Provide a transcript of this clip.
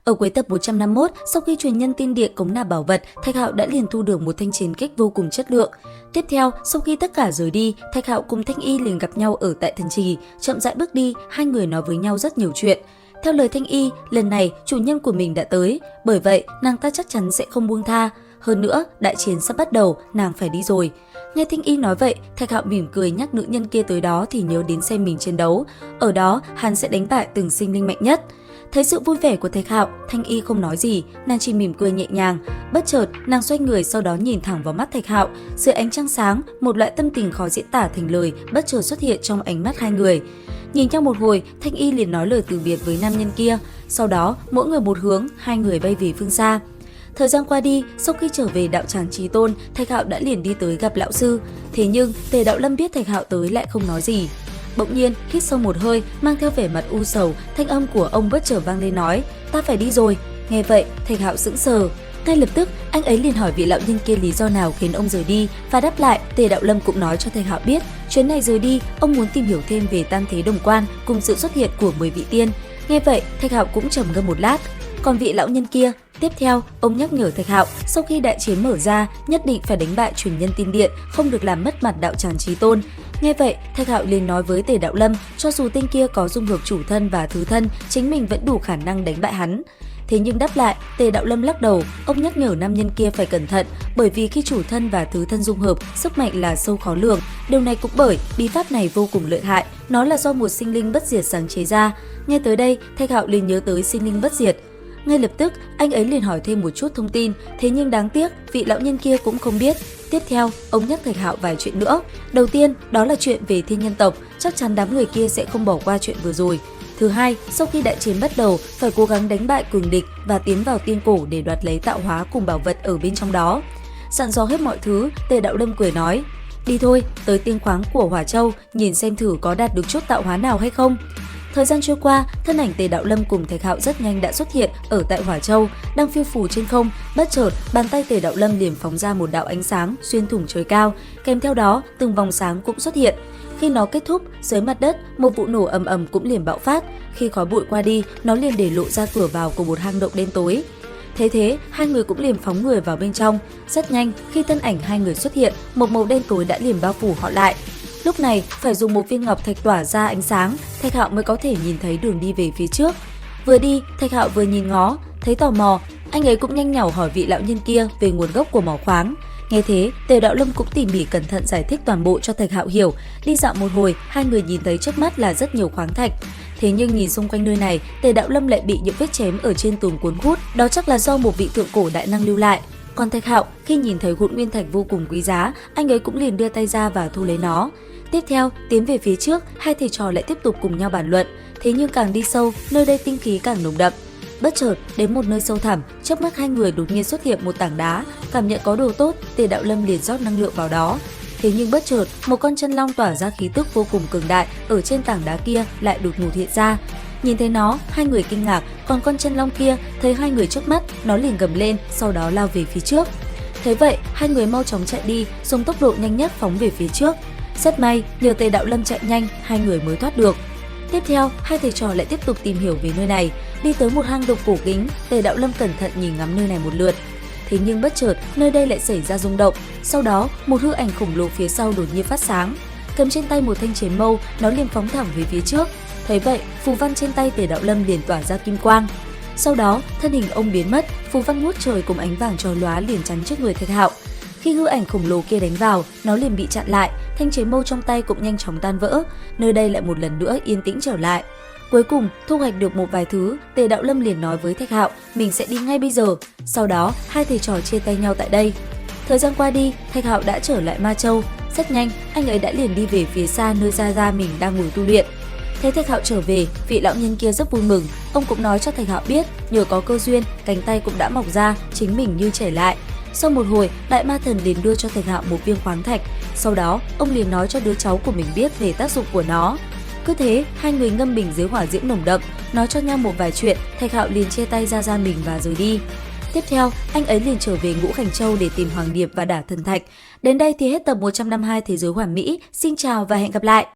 Ở cuối tập 151, sau khi truyền nhân tiên địa cống nạp bảo vật, Thạch Hạo đã liền thu được một thanh chiến kích vô cùng chất lượng. Tiếp theo, sau khi tất cả rời đi, Thạch Hạo cùng Thanh Y liền gặp nhau ở tại thần trì, chậm rãi bước đi, hai người nói với nhau rất nhiều chuyện. Theo lời Thanh Y, lần này chủ nhân của mình đã tới, bởi vậy nàng ta chắc chắn sẽ không buông tha. Hơn nữa, đại chiến sắp bắt đầu, nàng phải đi rồi. Nghe Thanh Y nói vậy, Thạch Hạo mỉm cười nhắc nữ nhân kia tới đó thì nhớ đến xem mình chiến đấu. Ở đó, hắn sẽ đánh bại từng sinh linh mạnh nhất. Thấy sự vui vẻ của Thạch Hạo, Thanh Y không nói gì, nàng chỉ mỉm cười nhẹ nhàng. Bất chợt, nàng xoay người sau đó nhìn thẳng vào mắt Thạch Hạo. Dưới ánh trăng sáng, một loại tâm tình khó diễn tả thành lời bất chợt xuất hiện trong ánh mắt hai người. Nhìn nhau một hồi, Thanh Y liền nói lời từ biệt với nam nhân kia. Sau đó, mỗi người một hướng, hai người bay về phương xa. Thời gian qua đi, sau khi trở về đạo tràng Chí Tôn, Thạch Hạo đã liền đi tới gặp lão sư. Thế nhưng, Tề Đạo Lâm biết Thạch Hạo tới lại không nói gì. Bỗng nhiên, hít sâu một hơi, mang theo vẻ mặt u sầu, thanh âm của ông bất chợt vang lên nói: "Ta phải đi rồi." Nghe vậy, Thạch Hạo sững sờ. Ngay lập tức, anh ấy liền hỏi vị lão nhân kia lý do nào khiến ông rời đi, và đáp lại, Tề Đạo Lâm cũng nói cho Thạch Hạo biết, chuyến này rời đi, ông muốn tìm hiểu thêm về tam thế đồng quan cùng sự xuất hiện của 10 vị tiên. Nghe vậy, Thạch Hạo cũng trầm ngâm một lát. Còn vị lão nhân kia, tiếp theo, ông nhắc nhở Thạch Hạo, sau khi đại chiến mở ra, nhất định phải đánh bại truyền nhân tiên điện, không được làm mất mặt đạo tràng Chí Tôn. Nghe vậy, Thạch Hạo liền nói với Tề Đạo Lâm, cho dù tên kia có dung hợp chủ thân và thứ thân, chính mình vẫn đủ khả năng đánh bại hắn. Thế nhưng đáp lại, Tề Đạo Lâm lắc đầu, ông nhắc nhở nam nhân kia phải cẩn thận, bởi vì khi chủ thân và thứ thân dung hợp, sức mạnh là sâu khó lường. Điều này cũng bởi bí pháp này vô cùng lợi hại, nó là do một sinh linh bất diệt sáng chế ra. Nghe tới đây, Thạch Hạo liền nhớ tới sinh linh bất diệt. Ngay lập tức, anh ấy liền hỏi thêm một chút thông tin, thế nhưng đáng tiếc, vị lão nhân kia cũng không biết. Tiếp theo, ông nhắc Thạch Hạo vài chuyện nữa. Đầu tiên, đó là chuyện về thiên nhân tộc, chắc chắn đám người kia sẽ không bỏ qua chuyện vừa rồi. Thứ hai, sau khi đại chiến bắt đầu, phải cố gắng đánh bại cường địch và tiến vào tiên cổ để đoạt lấy tạo hóa cùng bảo vật ở bên trong đó. Dặn dò hết mọi thứ, Tề Đạo Lâm cười nói: "Đi thôi, tới tiên khoáng của Hỏa Châu, nhìn xem thử có đạt được chốt tạo hóa nào hay không." Thời gian trôi qua, thân ảnh Tề Đạo Lâm cùng Thạch Hạo rất nhanh đã xuất hiện ở tại Hỏa Châu, đang phiêu phù trên không. Bất chợt, bàn tay Tề Đạo Lâm liền phóng ra một đạo ánh sáng xuyên thủng trời cao, kèm theo đó từng vòng sáng cũng xuất hiện. Khi nó kết thúc, dưới mặt đất, một vụ nổ ầm ầm cũng liền bạo phát. Khi khói bụi qua đi, nó liền để lộ ra cửa vào của một hang động đen tối. Thế, hai người cũng liền phóng người vào bên trong. Rất nhanh, khi thân ảnh hai người xuất hiện, một màu đen tối đã liền bao phủ họ lại. Lúc này, phải dùng một viên ngọc thạch tỏa ra ánh sáng, Thạch Hạo mới có thể nhìn thấy đường đi về phía trước. Vừa đi, Thạch Hạo vừa nhìn ngó, thấy tò mò, anh ấy cũng nhanh nhảu hỏi vị lão nhân kia về nguồn gốc của mỏ khoáng. Nghe thế, Tề Đạo Lâm cũng tỉ mỉ cẩn thận giải thích toàn bộ cho Thạch Hạo hiểu. Đi dạo một hồi, hai người nhìn thấy trước mắt là rất nhiều khoáng thạch. Thế nhưng nhìn xung quanh nơi này, Tề Đạo Lâm lại bị những vết chém ở trên tường cuốn hút, đó chắc là do một vị thượng cổ đại năng lưu lại. Còn Thạch Hạo, khi nhìn thấy hỗn nguyên thạch vô cùng quý giá, anh ấy cũng liền đưa tay ra và thu lấy nó. Tiếp theo, tiến về phía trước, hai thầy trò lại tiếp tục cùng nhau bàn luận. Thế nhưng càng đi sâu, nơi đây tinh khí càng nồng đậm. Bất chợt, đến một nơi sâu thẳm, trước mắt hai người đột nhiên xuất hiện một tảng đá. Cảm nhận có đồ tốt, Tề Đạo Lâm liền rót năng lượng vào đó. Thế nhưng bất chợt, một con chân long tỏa ra khí tức vô cùng cường đại ở trên tảng đá kia lại đột ngột hiện ra. Nhìn thấy nó, hai người kinh ngạc, còn con chân long kia thấy hai người trước mắt, nó liền gầm lên, sau đó lao về phía trước. Thế vậy, hai người mau chóng chạy đi, dùng tốc độ nhanh nhất phóng về phía trước. Rất may, nhờ Tề Đạo Lâm chạy nhanh, hai người mới thoát được. Tiếp theo, hai thầy trò lại tiếp tục tìm hiểu về nơi này. Đi tới một hang động cổ kính, Tề Đạo Lâm cẩn thận nhìn ngắm nơi này một lượt. Thế nhưng bất chợt, nơi đây lại xảy ra rung động. Sau đó, một hư ảnh khổng lồ phía sau đột nhiên phát sáng. Cầm trên tay một thanh chiến mâu, nó liền phóng thẳng về phía trước. Thấy vậy, phù văn trên tay Tề Đạo Lâm liền tỏa ra kim quang. Sau đó, thân hình ông biến mất, phù văn ngút trời cùng ánh vàng chói lóa liền chắn trước người Thạch Hạo. Khi hư ảnh khổng lồ kia đánh vào, nó liền bị chặn lại, thanh chiến mâu trong tay cũng nhanh chóng tan vỡ. Nơi đây lại một lần nữa yên tĩnh trở lại. Cuối cùng, thu hoạch được một vài thứ, Tề Đạo Lâm liền nói với Thạch Hạo, mình sẽ đi ngay bây giờ. Sau đó, hai thầy trò chia tay nhau tại đây. Thời gian qua đi, Thạch Hạo đã trở lại Ma Châu. Rất nhanh, anh ấy đã liền đi về phía xa nơi Gia Gia mình đang ngồi tu luyện. Thấy Thạch Hạo trở về, vị lão nhân kia rất vui mừng. Ông cũng nói cho Thạch Hạo biết, nhờ có cơ duyên, cánh tay cũng đã mọc ra, chính mình như trẻ lại. Sau một hồi, Đại Ma Thần liền đưa cho Thạch Hạo một viên khoáng thạch. Sau đó, ông liền nói cho đứa cháu của mình biết về tác dụng của nó. Cứ thế, hai người ngâm mình dưới hỏa diễm nồng đậm, nói cho nhau một vài chuyện. Thạch Hạo liền chia tay ra mình và rời đi. Tiếp theo, anh ấy liền trở về Ngũ Hành Châu để tìm Hoàng Điệp và Đả Thần Thạch. Đến đây thì hết tập 152 Thế giới hoàn mỹ. Xin chào và hẹn gặp lại!